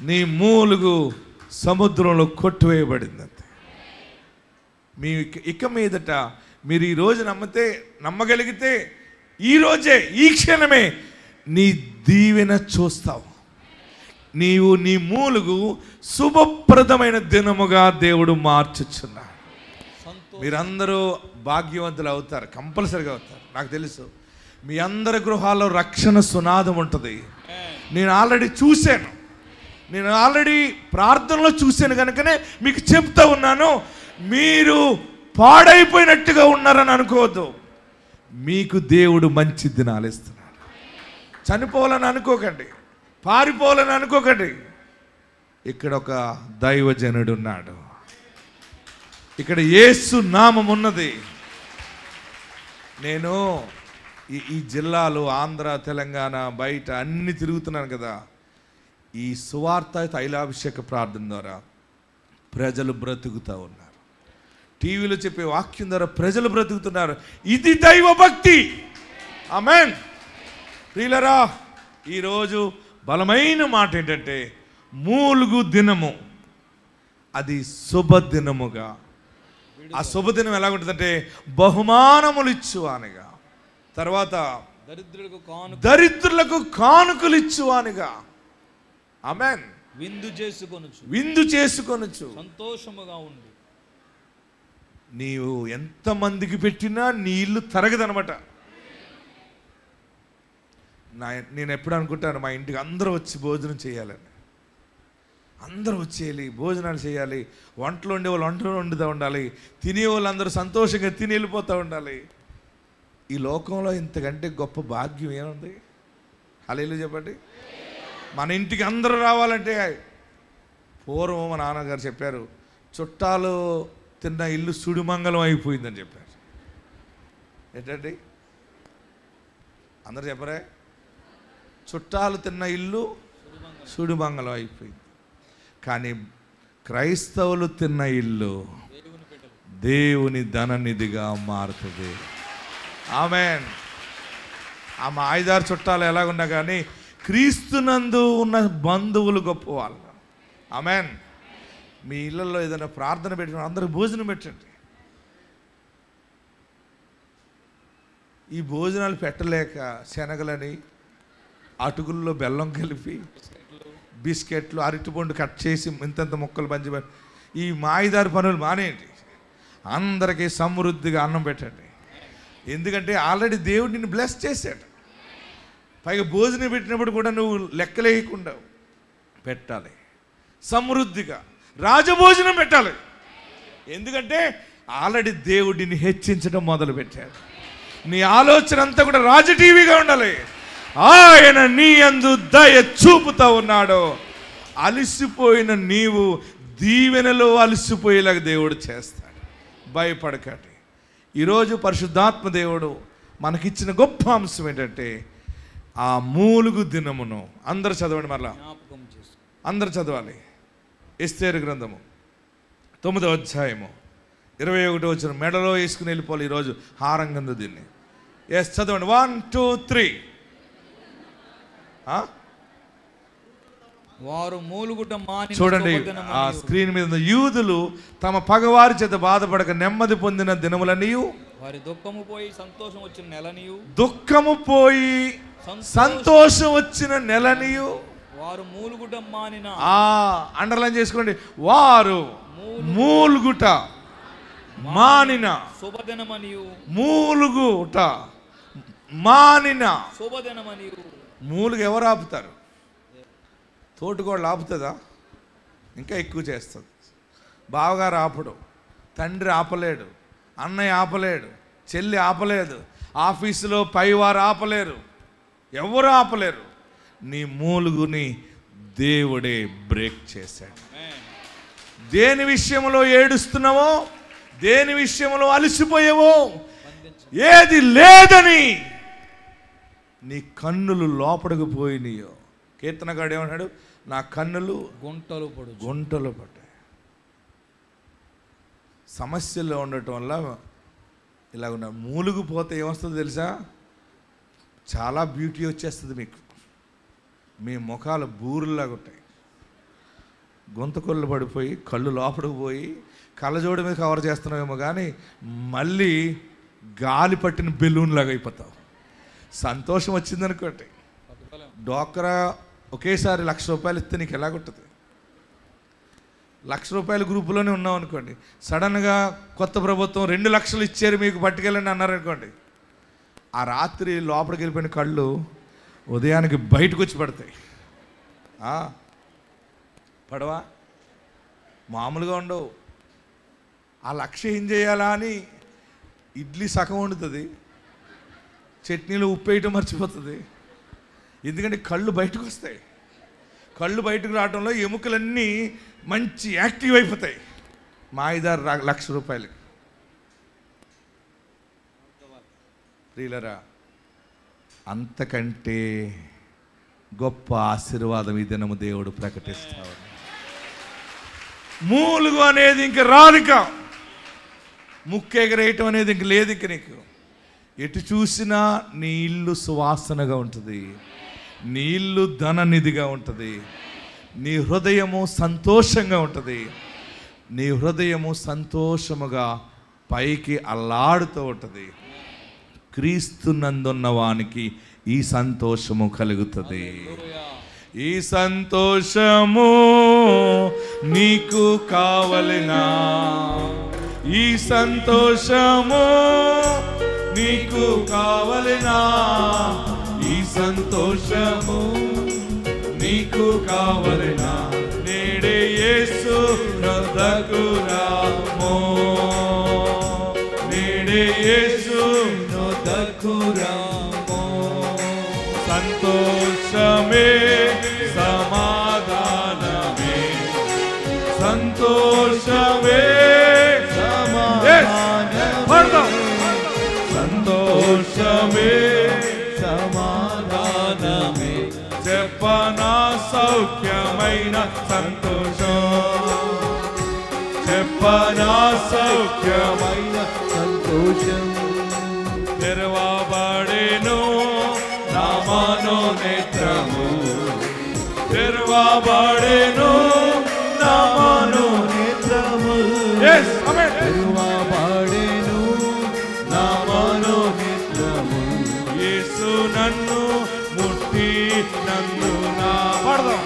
నీ మూలుగు సముద్రంలో కొట్టువేయబడిందంతే. మీ ఇక మీదట మీరు ఈరోజు నమ్మగలిగితే ఈరోజే, ఈ క్షణమే నీ దీవెన చూస్తావు. నీవు నీ మూలుగు శుభప్రదమైన దినముగా దేవుడు మార్చుచున్నాడు. మీరందరూ భాగ్యవంతులు అవుతారు, కంపల్సరిగా అవుతారు. నాకు తెలుసు మీ అందరి గృహాల్లో రక్షణ సునాదం ఉంటుంది. నేను ఆల్రెడీ చూశాను, నేను ఆల్రెడీ ప్రార్థనలో చూశాను కనుకనే మీకు చెప్తా ఉన్నాను. మీరు పాడైపోయినట్టుగా ఉన్నారని అనుకోవద్దు. మీకు దేవుడు మంచి దినాలు ఇస్తున్నాడు. చనిపోవాలని అనుకోకండి, పారిపోవాలని అనుకోకండి. ఇక్కడ ఒక దైవజనుడు ఉన్నాడు, ఇక్కడ యేసు నామం ఉన్నది. నేను ఈ జిల్లాలు, ఆంధ్ర, తెలంగాణ, బయట అన్ని తిరుగుతున్నాను కదా. ఈ సువార్త తైలాభిషేక ప్రార్థన ద్వారా ప్రజలు బ్రతుకుతూ ఉన్నారు. టీవీలో చెప్పే వాక్యం ద్వారా ప్రజలు బ్రతుకుతున్నారు. ఇది దైవ భక్తి. ఆమేన్. ప్రియులరా, ఈరోజు బలమైన మాట ఏంటంటే మూలుగు దినము అది శుభదినముగా. ఆ శుభదినం ఎలాగుంటుందంటే బహుమానములు ఇచ్చువానిగా, తర్వాత దరిద్రులకు కానుకలు ఇచ్చువానిగా. ఆమేన్. విందు చేసుకొనుచు సంతోషముగా ఉండు. నీవు ఎంతమందికి పెట్టినా నీ ఇల్లు తరగదనమాట. నేను ఎప్పుడు అనుకుంటాను మా ఇంటికి అందరూ వచ్చి భోజనం చేయాలని. అందరూ వచ్చేయాలి, భోజనాలు చేయాలి, వంటలు వండేవాళ్ళు వంటలు వండుతూ ఉండాలి, తినేవాళ్ళు అందరూ సంతోషంగా తిని వెళ్ళిపోతూ ఉండాలి. ఈ లోకంలో ఇంతకంటే గొప్ప భాగ్యం ఏముంది? హల్లెలూయా చెప్పండి. మన ఇంటికి అందరూ రావాలంటే, పూర్వం మా నాన్నగారు చెప్పారు, చుట్టాలు తిన్న ఇల్లు సుడిమంగళం అయిపోయిందని చెప్పారు. ఏంటండి అందరు చెప్పరే? చుట్టాలు తిన్న ఇల్లు సుడిమంగళం అయిపోయింది. కానీ క్రైస్తవులు తిన్న ఇల్లు దేవుని ధననిధిగా మారుతుంది. ఆమేన్. ఆ మా 5-6 చుట్టాలు ఎలాగున్నా కానీ క్రీస్తునందు ఉన్న బంధువులు గొప్పవాళ్ళు. ఆమేన్. మీ ఇళ్ళల్లో ఏదైనా ప్రార్థన పెట్టిన అందరికి భోజనం పెట్టండి. ఈ భోజనాలు పెట్టలేక శనగలని, అటుకుల్లో బెల్లం కలిపి, బిస్కెట్లు, అరటిపండు కట్ చేసి ఇంతంత ముక్కలు పంచి ఈ మాయిదారు పనులు మానేయండి. అందరికీ సమృద్ధిగా అన్నం పెట్టండి. ఎందుకంటే ఆల్రెడీ దేవుడు నిన్ను బ్లెస్ చేశాడు. పైగా భోజనం పెట్టినప్పుడు కూడా నువ్వు లెక్కలేయకుండా పెట్టాలి. సమృద్ధిగా రాజభోజనం పెట్టాలి. ఎందుకంటే ఆల్రెడీ దేవుడిని హెచ్చించడం మొదలు పెట్టాడు. నీ ఆలోచన అంతా కూడా రాజటీవీగా ఉండాలి. ఆయన నీ యందు దయ చూపుతా ఉన్నాడు. అలసిపోయిన నీవు దీవెనలో అలసిపోయేలాగా దేవుడు చేస్తాడు. భయపడకండి. ఈరోజు పరిశుద్ధాత్మ దేవుడు మనకిచ్చిన గొప్ప అంశం ఏంటంటే ఆ మూలుగు దినమును. అందరు చదవండి, మరలా అందరు చదవాలి. ఎస్తేరు గ్రంథము 9వ అధ్యాయము 21వ వచనం. మెడలో వేసుకుని వెళ్ళిపోవాలి ఈరోజు హారంగందు దీన్ని. ఎస్ చదవండి. 1 2 3. వారు మూలుగుట మాని చూడండి ఆ స్క్రీన్ మీద. యూదులు తమ పగవారి చేత బాధపడక నెమ్మది పొందిన దినములన్నీ వారి దుఃఖము పోయి సంతోషం వచ్చిన నెలనియు, దుఃఖము పోయి సంతోషం వచ్చిన నెలనియు, వారు మూలుగుట మానిన, అండర్లైన్ చేసుకోండి, వారు మూలుగుట మానిన, శుభదినమనియు, మూలుగుట మానిన శుభదినమనియు. మూలుగు ఎవరు ఆపుతారు? తోటికోళ్ళు ఆపుతుందా? ఇంకా ఎక్కువ చేస్తుంది. బావగారు ఆపడు, తండ్రి ఆపలేడు, అన్నయ్య ఆపలేడు, చెల్లి ఆపలేదు, ఆఫీసులో పైవారు ఆపలేరు, ఎవరు ఆపలేరు. నీ మూలుగుని దేవుడే బ్రేక్ చేశాడు. దేని విషయంలో ఏడుస్తున్నావో, దేని విషయంలో అలసిపోయావో, ఏది లేదని నీ కన్నులు లోపలికి పోయినాయో, కీర్తనగాడు ఏమన్నాడు? నా కన్నులు గుంటలు పడ్డాయి. సమస్యల్లో ఉండటం వల్ల ఇలా ఉన్న మూలుగుపోతే ఏమొస్తుందో తెలుసా? చాలా బ్యూటీ వచ్చేస్తుంది మీకు. మీ ముఖాలు బూరులాగా ఉంటాయి, గొంతుకొల్లు పడిపోయి కళ్ళు లోపలికి పోయి కళ్ళజోడి మీద కవర్ చేస్తున్నావేమో కానీ మళ్ళీ గాలి పట్టిన బెలూన్ లాగా అయిపోతావు. సంతోషం వచ్చిందనుకోండి, డోక్రా ఒకేసారి 1,00,000 రూపాయలు ఇస్తే నీకు ఎలాగుంటుంది? 1,00,000 రూపాయల గ్రూపులోనే ఉన్నాం అనుకోండి, సడన్గా కొత్త ప్రభుత్వం 2 లక్షలు ఇచ్చారు మీకు పట్టుకెళ్ళండి అన్నారనుకోండి, ఆ రాత్రి లోపలికి వెళ్ళిపోయిన కళ్ళు ఉదయానికి బయటకు వచ్చి పడతాయి. పడవా? మామూలుగా ఉండవు. ఆ 1,00,000 ఏం చేయాలా అని ఇడ్లీ సగం వండుతుంది, చట్నీలో ఉప్పు వేయటం మర్చిపోతుంది. ఎందుకంటే కళ్ళు బయటకు వస్తాయి. కళ్ళు బయటకు రావడంలో ఎముకలన్నీ మంచి యాక్టివ్ అయిపోతాయి. మా ఐదారు 1,00,000 రూపాయలకి. ప్రియులరా, అంతకంటే గొప్ప ఆశీర్వాదం ఈ దినము దేవుడు ప్రకటిస్తాడు. మూలుగు అనేది ఇంక రాదిక, ముక్కెగరేయటం అనేది ఇంక లేదు. ఇంక నీకు ఎటు చూసినా నీ ఇల్లు సువాసనగా ఉంటుంది, నీ ఇల్లు ధననిధిగా ఉంటుంది, నీ హృదయము సంతోషంగా ఉంటుంది, నీ హృదయము సంతోషముగా పైకి అల్లాడుతూ ఉంటుంది. క్రీస్తు నందున్న వానికి ఈ సంతోషము కలుగుతుంది. ఈ సంతోషము నీకు కావలెనా? ఈ సంతోషము నీకు కావలెనా? ఈ సంతోషము నీకు కావలెనా? నేడే యేసు నొద్దకు రామో, నేడే యేసు నొద్దకు రామో. సంతోషమే సమాధానమే, సంతోషమే సంతోషమే సమాధానమే. చెప్పనా సౌఖ్యమైన సంతోషం, చెప్పనా సౌఖ్యమైన సంతోషం. తెరవబడెను నా మనోనేత్రము, తెరవబడెను నా మనోనేత్రము. తెరవబడెను నా మనోనేత్రము. యేసు నన్ను ముట్టి నందునా, పాడదాం.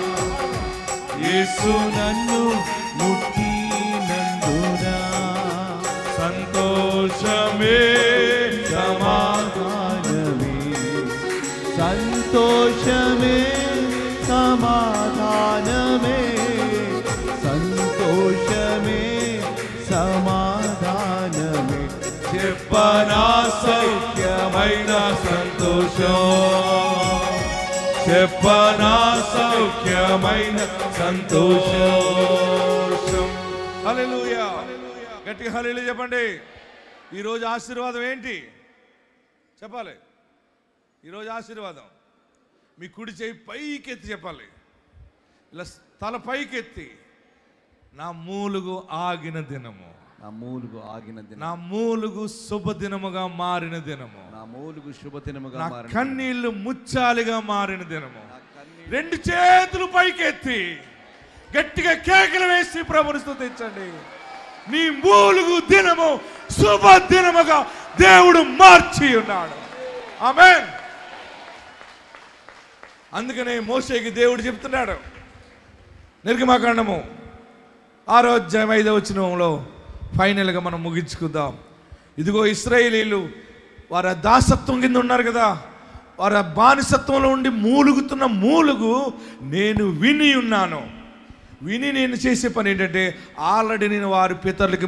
యేసు నన్ను ముట్టి నందునా. సంతోషమే సమాధానమే, సంతోషమే సమాధానమే, సంతోషమే సమాధానమే. చెప్పనా సౌఖ్యమైన సంతోషం, చెప్పనా సౌఖ్యమైన సంతోషం. హల్లెలూయా, గట్టిగా హల్లెలూయా చెప్పండి. ఈరోజు ఆశీర్వాదం ఏంటి చెప్పాలి? ఈరోజు ఆశీర్వాదం మీ కుడి చేయి పైకెత్తి చెప్పాలి. ఇలా తల పైకెత్తి, నా మూలుగు ఆగిన దినము, నా మూలుగు ఆగిన దినం, నా మూలుగు శుభదినముగా మారిన దినము, నా మూలుగు శుభదినముగా నా మారిన, కన్నీళ్లు ముచ్చాలిగా మారిన దినము. 2 చేతులు పైకెత్తి గట్టిగా కేకలు వేసి ప్రభుని స్తుతించండి. నీ మూలుగు దినము శుభ దినముగా దేవుడు మార్చి ఉన్నాడు. ఆమేన్. అందుకనే మోషేకి దేవుడు చెప్తున్నాడు, నిర్గమకాండము 6వ అధ్యాయం 5వ వచనంలో ఫైనల్గా మనం ముగించుకుందాం. ఇదిగో ఇశ్రాయేలీలు వారి దాసత్వం కింద ఉన్నారు కదా, వారి బానిసత్వంలో ఉండి మూలుగుతున్న మూలుగు నేను విని ఉన్నాను. విని నేను చేసే పని ఏంటంటే, ఆల్రెడీ నేను వారి పితరులకి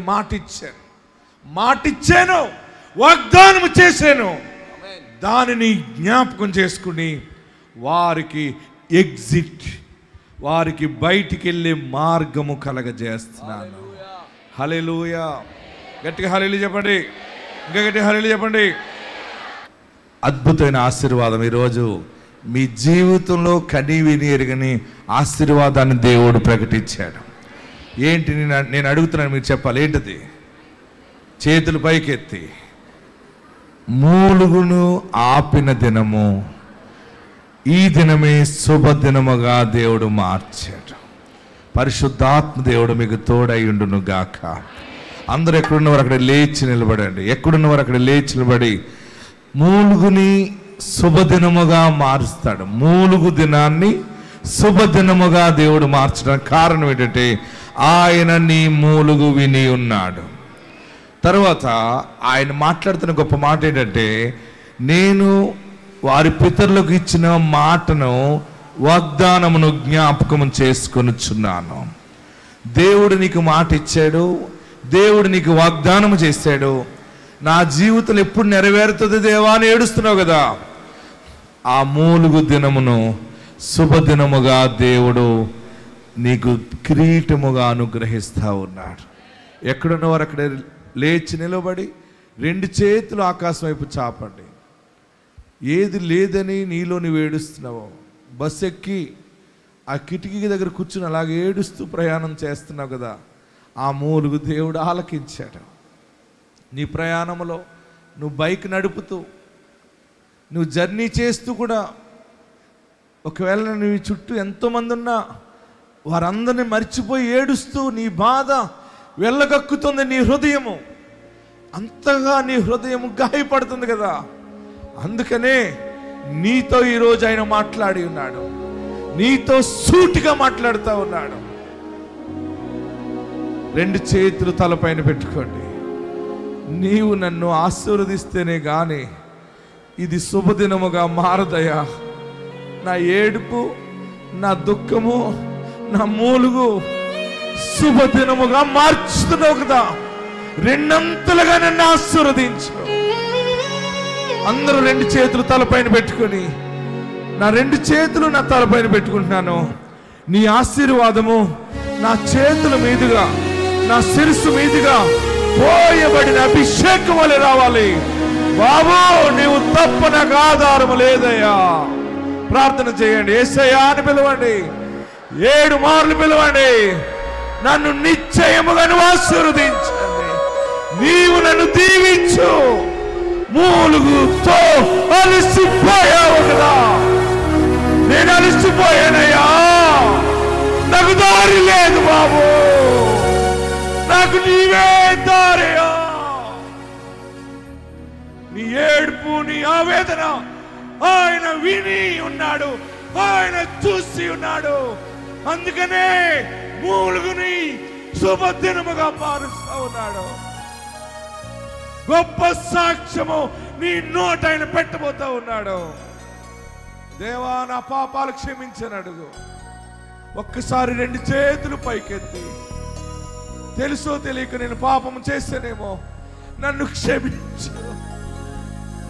మాటిచ్చాను, వాగ్దానం చేశాను. దానిని జ్ఞాపకం చేసుకుని వారికి ఎగ్జిట్, వారికి బయటికి వెళ్ళే మార్గము కలగజేస్తున్నాను. హల్లెలూయా. గట్టిగా హల్లెలూయా చెప్పండి, ఇంకా గట్టిగా హల్లెలూయా చెప్పండి. అద్భుతమైన ఆశీర్వాదం ఈరోజు మీ జీవితంలో కని విని ఎరుగని ఆశీర్వాదాన్ని దేవుడు ప్రకటించాడు. ఏంటి నేను అడుగుతున్నాను, మీరు చెప్పాలి ఏంటది? చేతులు పైకెత్తి, మూలుగును ఆపిన దినము ఈ దినమే శుభదినముగా దేవుడు మార్చాడు. పరిశుద్ధాత్మ దేవుడు మీకు తోడైయుండును గాక. అందరూ ఎక్కడున్నవారు అక్కడ లేచి నిలబడండి. ఎక్కడున్నవారు అక్కడ లేచి నిలబడి మూలుగుని శుభదినముగా మారుస్తాడు. మూలుగు దినాన్ని శుభదినముగా దేవుడు మార్చడానికి కారణం ఏంటంటే, ఆయన నీ మూలుగు విని ఉన్నాడు. తర్వాత ఆయన మాట్లాడుతున్న గొప్ప మాట ఏంటంటే, నేను వారి పితరులకు ఇచ్చిన మాటను, వాగ్దానమును జ్ఞాపకం చేసుకొనుచున్నాను. దేవుడు నీకు మాట ఇచ్చాడు, దేవుడు నీకు వాగ్దానం చేశాడు. నా జీవితంలో ఎప్పుడు నెరవేరుతుంది దేవా అని ఏడుస్తున్నావు కదా, ఆ మూలుగు దినమును శుభదినముగా దేవుడు నీకు కిరీటముగా అనుగ్రహిస్తూ ఉన్నాడు. ఎక్కడున్నవారు అక్కడ లేచి నిలబడి 2 చేతులు ఆకాశం వైపు చాపండి. ఏది లేదని నీలో నువ్వు ఏడుస్తున్నావో, బస్సు ఎక్కి ఆ కిటికీ దగ్గర కూర్చుని అలాగే ఏడుస్తూ ప్రయాణం చేస్తున్నావు కదా, ఆ మూలుగు దేవుడు ఆలకించాడు. నీ ప్రయాణంలో నువ్వు బైక్ నడుపుతూ, నువ్వు జర్నీ చేస్తూ కూడా, ఒకవేళ నీ చుట్టూ ఎంతోమంది ఉన్నా వారందరినీ మర్చిపోయి ఏడుస్తూ నీ బాధ వెళ్ళగక్కుతుంది. నీ హృదయము అంతగా, నీ హృదయము గాయపడుతుంది కదా. అందుకనే నీతో ఈరోజు ఆయన మాట్లాడి ఉన్నాడు, నీతో సూటిగా మాట్లాడుతూ ఉన్నాడు. 2 చేతులు తలపైన పెట్టుకోండి. నీవు నన్ను ఆశీర్వదిస్తేనే గాని ఇది శుభదినముగా మారదయా. నా ఏడుపు, నా దుఃఖము, నా మూలుగు శుభదినముగా మార్చుతున్నావు కదా, 2 అంతలుగా నన్ను ఆశీర్వదించు. అందరూ 2 చేతులు తలపైన పెట్టుకొని, నా 2 చేతులు నా తలపైన పెట్టుకుంటున్నాను. నీ ఆశీర్వాదము నా చేతుల మీదుగా, నా శిరస్సు మీదుగా పోయబడిన అభిషేకం వలె రావాలి. బాబు నీవు తప్ప నాకు ఆధారం లేదయ్యా. ప్రార్థన చేయండి. యేసయ్యా అని పిలవండి, 7 మార్లు పిలవండి. నన్ను నిశ్చయముగా ఆశీర్వదించండి, నీవు నన్ను దీవించు. మూలుగుతో అలసిపోయావు కదా, నేను అలసిపోయానయ్యా. నాకు దారి లేదు బాబు, నాకు నీవే దారియా. నీ ఏడుపు, నీ ఆవేదన ఆయన విని ఉన్నాడు, ఆయన చూసి ఉన్నాడు. అందుకనే మూలుగుని శుభదినముగా మారుస్తా ఉన్నాడు. గొప్ప సాక్ష్యము నీ నోట ఆయన పెట్టబోతా ఉన్నాడు. దేవా నా పాపాలు క్షమించని అడుగు. ఒక్కసారి 2 చేతులు పైకెత్తి, తెలుసో తెలియక నేను పాపము చేశానేమో, నన్ను క్షమించు,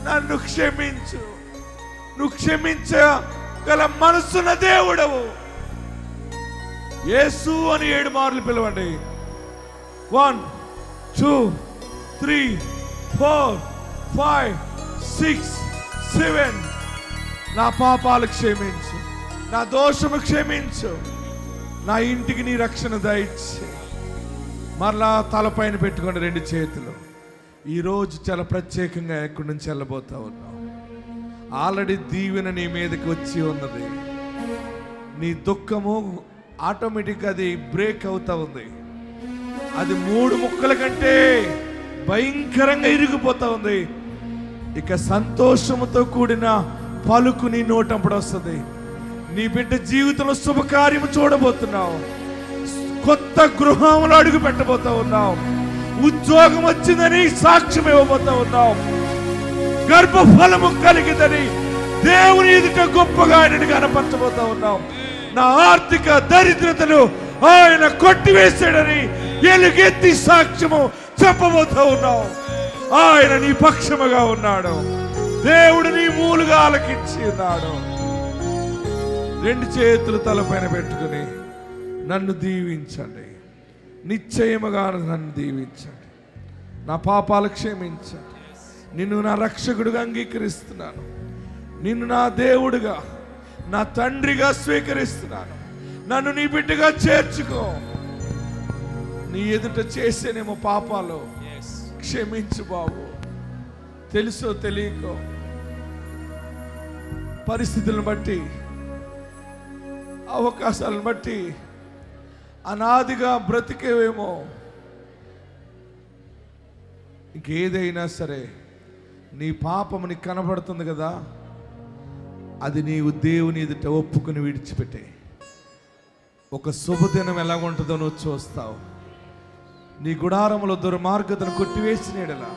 నన్ను క్షమించు. నువ్వు క్షమించగల మనసున్న దేవుడవు. యేసు అని 7 మార్లు పిలవండి. 1 2 3 4 5 6 7. నా పాపాలు క్షమించు, నా దోషము క్షమించు, నా ఇంటికి నీ రక్షణ దయచే. మరలా తలపైన పెట్టుకోండి 2 చేతులు. ఈరోజు చాలా ప్రత్యేకంగా ఎక్కడి నుంచి వెళ్ళబోతా ఉన్నావు. ఆల్రెడీ దీవెన నీ మీదకి వచ్చి ఉన్నది. నీ దుఃఖము ఆటోమేటిక్గా అది బ్రేక్ అవుతా ఉంది. అది 3 ముక్కల కంటే భయంకరంగా ఇరిగిపోతా ఉంది. ఇక సంతోషముతో కూడిన పలుకు నీ నోటప్పుడు వస్తుంది. నీ బిడ్డ జీవితంలో శుభకార్యము చూడబోతున్నావు. కొత్త గృహంలో అడుగు పెట్టబోతా ఉన్నావు. ఉద్యోగం వచ్చిందని సాక్ష్యం ఇవ్వబోతా ఉన్నావు. గర్భఫలము కలిగిందని దేవుని ఎదుట గొప్పగా ఆయనని కనపరచబోతా ఉన్నావు. నా ఆర్థిక దరిద్రతను ఆయన కొట్టివేశాడని ఎలుగెత్తి సాక్ష్యము చెప్పబోతా ఉన్నావు. ఆయన నీ పక్షముగా ఉన్నాడు. దేవుడు నీ మూలుగా ఆలకించి ఉన్నాడు. రెండు చేతులు తలపైన పెట్టుకుని నన్ను దీవించండి, నిశ్చయముగా నన్ను దీవించండి, నా పాపాలు క్షమించండి. నిన్ను నా రక్షకుడిగా అంగీకరిస్తున్నాను. నిన్ను నా దేవుడిగా, నా తండ్రిగా స్వీకరిస్తున్నాను. నన్ను నీ బిడ్డగా చేర్చుకో. నీ ఎదుట చేసేనేమో పాపాలు క్షమించు బాబు. తెలుసో తెలియకో పరిస్థితులను బట్టి, అవకాశాలను బట్టి అనాదిగా బ్రతికేవేమో. ఇంకేదైనా సరే నీ పాపము నీకు కనబడుతుంది కదా, అది నీవు దేవుని ఎదుట ఒప్పుకుని విడిచిపెట్టే. ఒక శుభదినం ఎలా ఉంటుందో నువ్వు చూస్తావు. నీ గుడారములో దుర్మార్గతను కొట్టివేసిన ఎడలా,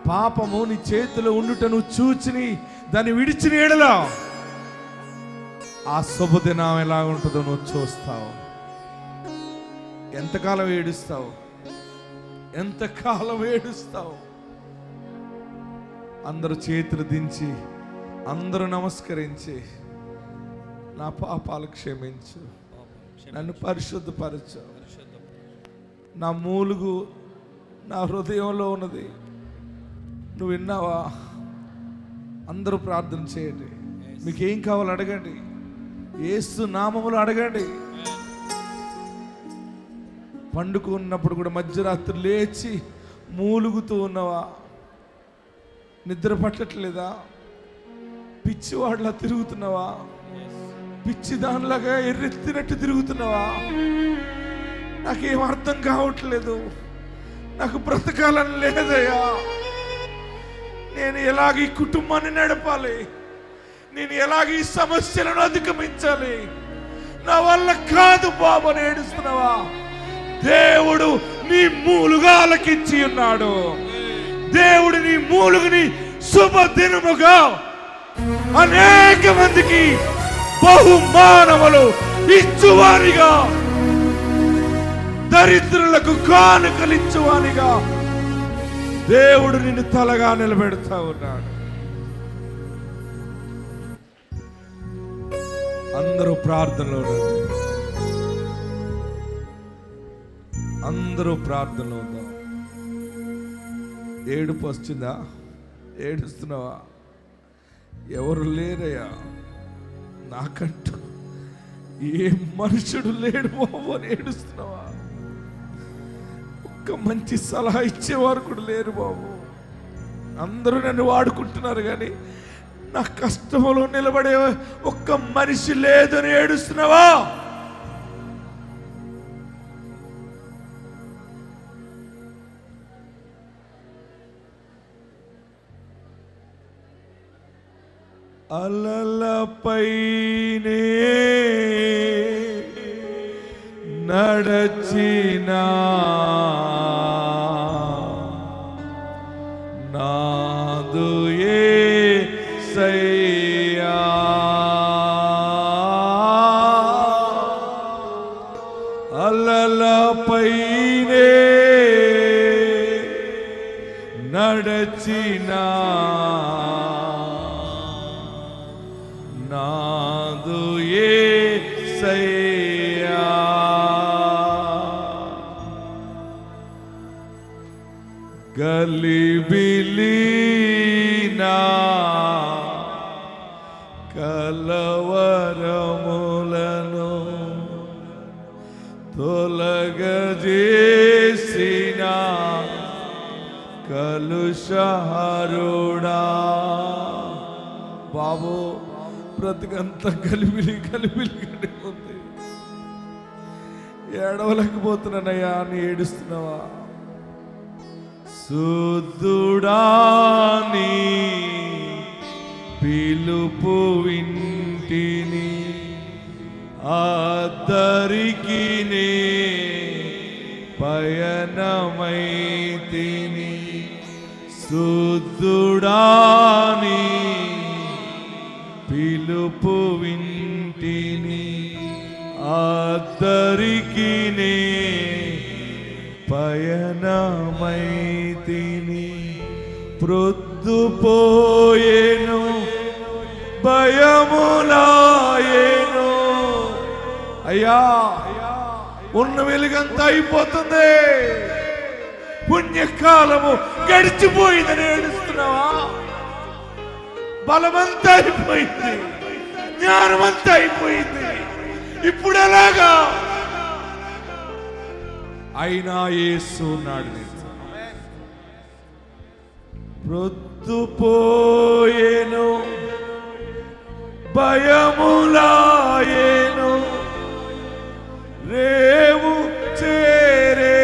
పాపము నీ చేతిలో ఉండుట నువ్వు చూచిని దాన్ని విడిచిన ఎడలా, ఆ శుభదినం ఎలా ఉంటుందో నువ్వు చూస్తావు. ఎంతకాలం ఏడుస్తావు? ఎంతకాలం ఏడుస్తావు? అందరూ చేతులు దించి, అందరూ నమస్కరించి, నా పాపాలు క్షమించు, నన్ను పరిశుద్ధపరచు. నా మూలుగు నా హృదయంలో ఉన్నది నువ్వు విన్నావా? అందరూ ప్రార్థన చేయండి. మీకు ఏం కావాలో అడగండి. యేసు నామములో అడగండి. పండుకున్నప్పుడు కూడా మధ్యరాత్రి లేచి మూలుగుతూ ఉన్నవా? నిద్ర పట్టట్లేదా? పిచ్చివాడిలా తిరుగుతున్నావా? పిచ్చి దానిలాగా ఎర్రెత్తినట్టు తిరుగుతున్నావా? నాకేం అర్థం కావట్లేదు, నాకు బ్రతకాలని లేదయ్యా, నేను ఎలాగ ఈ కుటుంబాన్ని నడపాలి, నేను ఎలాగ ఈ సమస్యలను అధిగమించాలి, నా వల్ల కాదు బాబు అని ఏడుస్తున్నావా? దేవుడు నీ మూలుగా ఆలకించి ఉన్నాడు. దేవుడు నీ మూలుగుని శుభదినముగా అనేక మందికి బహుమానములు ఇచ్చువానిగా, దరిద్రులకు కానుకలిచ్చువానిగా దేవుడు నిన్ను తలగా నిలబెడతా ఉన్నాడు. అందరూ ప్రార్థనలో ఉండండి. అందరూ ప్రార్థనలో ఉందాం. ఏడుపు వస్తుందా? ఏడుస్తున్నావా? ఎవరు లేరయ్యా, నాకంటూ ఏ మనుషుడు లేడు బాబు అని ఏడుస్తున్నావా? ఒక్క మంచి సలహా ఇచ్చేవారు కూడా లేరు బాబు. అందరూ నన్ను వాడుకుంటున్నారు కానీ నా కష్టంలో నిలబడే ఒక్క మనిషి లేదని ఏడుస్తున్నావా? అలలపైనే నడచినా నాదు యేసయ్యా, అలలపైనే నడచినా నాదు యేసయ్యా, గలిబిలినా కలవరములను తొలగజేసిన కలుషహరుడా. బాబు, బ్రతికంతా కలిపిలి ఉంది, ఏడవలేకపోతున్నానయ్యా అని ఏడుస్తున్నావా? శుద్ధుడాని పిలుపు వింటిని అద్దరికి నే పయనమైతిని శుద్ధుడాని పిలుపు వింటిని అద్దరికి నే పయనమైతిని ప్రొద్దుపోయేను భయములాయేను. అయ్యా ఉన్న వెలుగంతా అయిపోతుంది, పుణ్యకాలము గడిచిపోయిందని ఏడుస్తున్నావా? బలమంతా అయిపోయింది, జ్ఞానమంతా అయిపోయింది, ఇప్పుడు ఎలాగా? అయినా యేసు ఉన్నాడు. ప్రొద్దుపోయేను భయములాయేను రేవు చేరే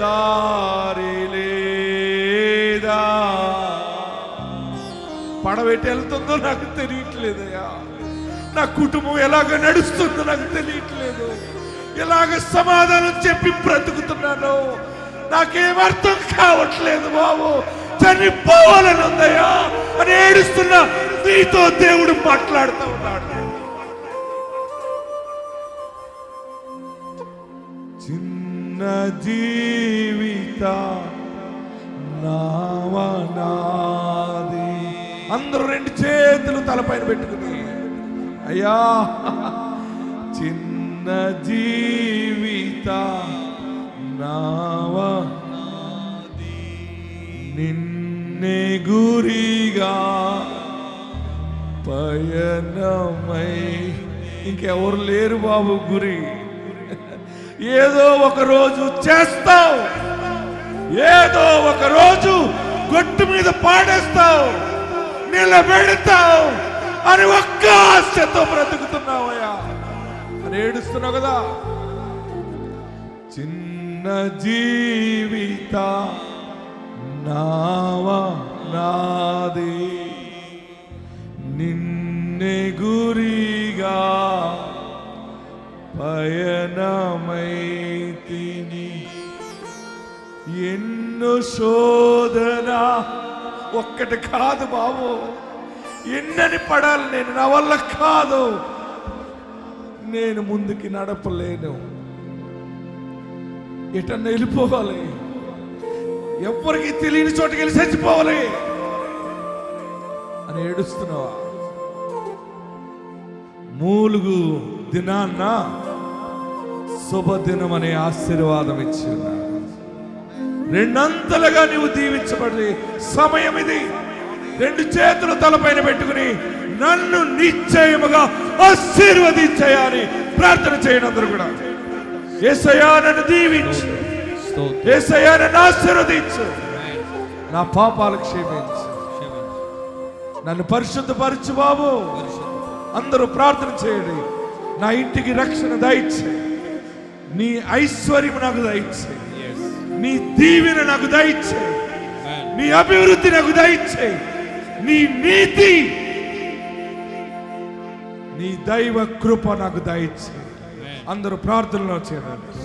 దారి లేదా. పడవెట్టి వెళ్తుందో నాకు తెలియట్లేదయ్యా, నా కుటుంబం ఎలాగ నడుస్తుందో నాకు తెలియట్లేదు, ఎలాగ సమాధానం చెప్పి బ్రతుకుతున్నాను నాకేమర్థం కావట్లేదు బాబు, చనిపోవాలని ఉందయ్యా అని ఏడుస్తున్నా నీతో దేవుడు మాట్లాడుతూ ఉన్నాడు. చిన్న జీవిత నావనాది. అందరూ రెండు చేతులు తలపైన పెట్టుకుని అయ్యా, చిన్న జీవిత నావనాది నిన్నే గురిగా పయనమై. ఇంకెవరు లేరు బాబు గురి. ఏదో ఒక రోజు చేస్తావు, ఏదో ఒక రోజు గొట్టు మీద పాడేస్తావు, నిలబెడతావు అని ఒక్క ఆశతో బ్రతుకుతున్నావయ్యా అని ఏడుస్తున్నావు కదా. చిన్న జీవిత నావనాది నిన్నే గురిగా పయనమైతిని. ఎన్నో శోధన ఒక్కటి కాదు బాబు, ఎన్నని పడాలి నేను, నా వల్ల కాదు, నేను ముందుకి నడపలేను, ఎటన్నా వెళ్ళిపోవాలి, ఎవరికి తెలియని చోటుకి వెళ్ళి చచ్చిపోవాలి అని ఏడుస్తున్నావా? మూలుగు దినాన్న శుభదినం అనే ఆశీర్వాదం ఇచ్చి ఉన్నాడు. రెండంతలుగా నీవు దీవించబడి సమయం ఇది. రెండు చేతులు తలపైన పెట్టుకుని నన్ను నిశ్చయముగా ఆశీర్వదించని ప్రార్థన చేయడం. అందరూ కూడా యేసయ్యా నన్ను దీవించు, యేసయ్యా నన్ను ఆశీర్వదించు, నా పాపాలు క్షమించు, నన్ను పరిశుద్ధపరచు బాబు. అందరూ ప్రార్థన చేయండి. నా ఇంటికి రక్షణ దయచేయి, నీ ఐశ్వర్యం నాకు దయచేయి, నీ దీవెన నాకు దయచేయి, నీ అభివృద్ధి నాకు దయచేయి, నీ నీతి నీ దైవ కృప నాకు దయచేయి. అందరూ ప్రార్థనలో చేరండి.